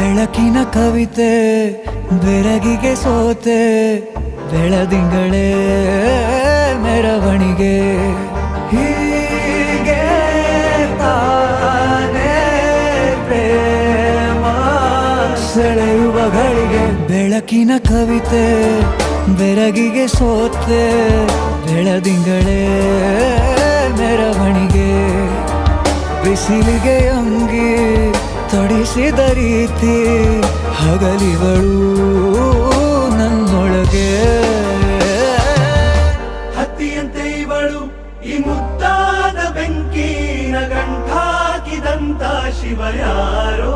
ಬೆಳಕಿನ ಕವಿತೆ ಬೆರಗಿಗೆ ಸೋತೆ ಬೆಳದಿಂಗಳೇ ಮೆರವಣಿಗೆ ಹೀಗೆ ತಾನೇ ಪ್ರೇಮ ಸೆಳೆಯುವ ಗಳಿಗೆ ಬೆಳಕಿನ ಕವಿತೆ ಬೆರಗಿಗೆ ಸೋತೆ ಬೆಳದಿಂಗಳೇ ಮೆರವಣಿಗೆ ಬಿಸಿಲಿಗೆ ಅಂಗಿ ತೊಡಿಸಿದ ರೀತಿ ಹಗಲಿಗಳು ನನ್ನೊಳಗೆ ಹತ್ತಿಯಂತೆ ಇವಳು ಈ ಮುದ್ದಾದ ಬೆಂಕಿನ ಗಂಟಾಕಿದಂತ ಶಿವ ಯಾರೋ